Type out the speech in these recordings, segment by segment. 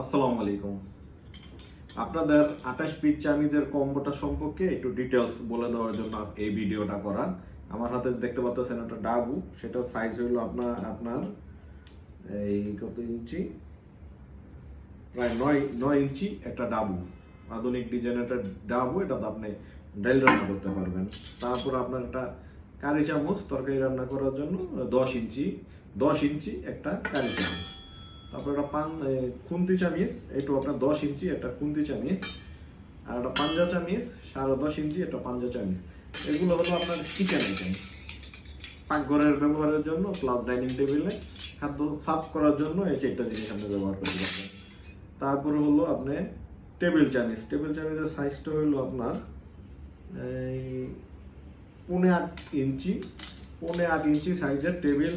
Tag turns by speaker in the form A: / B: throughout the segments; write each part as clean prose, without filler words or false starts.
A: আসসালামু আলাইকুম। আপনাদের 28 পিস চামিজের কম্বোটা সম্পর্কে একটু ডিটেলস বলে দেওয়ার জন্য এই ভিডিওটা করা। আমার হাতে দেখতে পাচ্ছেন একটা ডাবু, সেটার সাইজ হলো আপনার এই কত ইঞ্চি, প্রায় 9 ইঞ্চি একটা ডাবু। আধুনিক ডিজাইনের একটা ডাবু, এটাতে আপনি ডাল রান্না করতে পারবেন। তারপর আপনার একটা কারি চামচ তরকারি রান্না করার জন্য 10 ইঞ্চি একটা কারি চামচ। তারপর একটা খুন্তি চামিচ, এটাও আপনার 10 ইঞ্চি একটা খুন্তি চামিচ। আর একটা পাঞ্জা চামিচ 10.5 ইঞ্চি একটা পাঞ্জা চামিচ। এগুলো হলো আপনার কিচেন আইটেম, পাকঘরের ব্যবহারের জন্য, প্লাস ডাইনিং টেবিলে খাদ্য সার্ভ করার জন্য এই 4টা জিনিস আপনি ব্যবহার করতে পারবেন। তারপরে হলো আপনি টেবিল চামিচ। টেবিল চামিচের সাইজটা হলো আপনার এই 8.5 ইঞ্চি সাইজের টেবিল,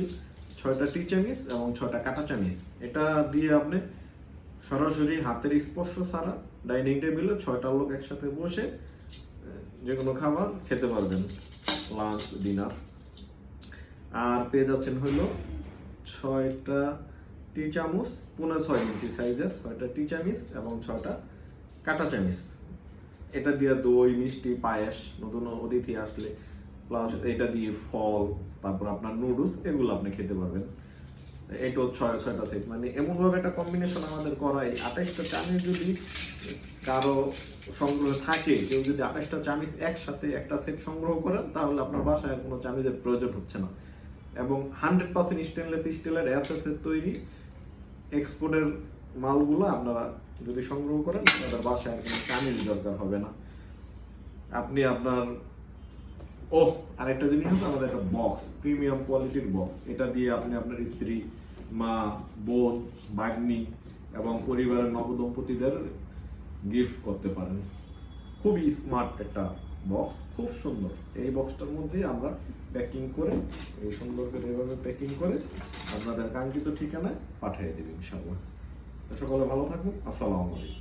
A: 6টা টি চামিচ এবং 6টা কাঁটা চামিচ। এটা দিয়ে আপনি সরাসরি হাতের স্পর্শ ছাড়া ডাইনিং টেবিলে 6টা লোক একসাথে বসে যে কোনো খাবার খেতে পারবেন, লাঞ্চ ডিনার। আর পেয়ে যাচ্ছেন হইলো 6টা টি চামচ, 6.5 ইঞ্চি সাইজের 6টা টি চামিচ এবং 6টা কাঁটা চামিচ। এটা দিয়ে দই, মিষ্টি, পায়েস, নতুন অতিথি আসলে, প্লাস এটা দিয়ে ফল, তারপর আপনার নুডলস, এগুলো আপনি খেতে পারবেন। এটাও 6টা সেট, মানে এমনভাবে একটা কম্বিনেশন আমাদের করাই। 28টা চামিচ যদি কারো সংগ্রহ থাকে, কেউ যদি 28টা চামিচ একসাথে একটা সেট সংগ্রহ করেন, তাহলে আপনার বাসায় কোনো চামিচের প্রয়োজন হচ্ছে না। এবং 100% স্টেনলেস স্টিলের এসএস এর তৈরি এক্সপোর্টের মালগুলো আপনারা যদি সংগ্রহ করেন, আপনাদের বাসায় কোনো চামিচ দরকার হবে না। আপনি আপনার আরেকটা জিনিস হচ্ছে আমাদের একটা বক্স, প্রিমিয়াম কোয়ালিটির বক্স। এটা দিয়ে আপনি আপনার স্ত্রী, মা, বোন, ভাগ্নি এবং পরিবারের নবদম্পতিদের গিফট করতে পারেন। খুবই স্মার্ট একটা বক্স, খুব সুন্দর। এই বক্সটার মধ্যে আমরা প্যাকিং করে, এই সুন্দর করে এভাবে প্যাকিং করে আপনাদের কাঙ্ক্ষিত ঠিকানায় পাঠিয়ে দেব ইনশাআল্লাহ। সকলে ভালো থাকুন। আসসালামু আলাইকুম।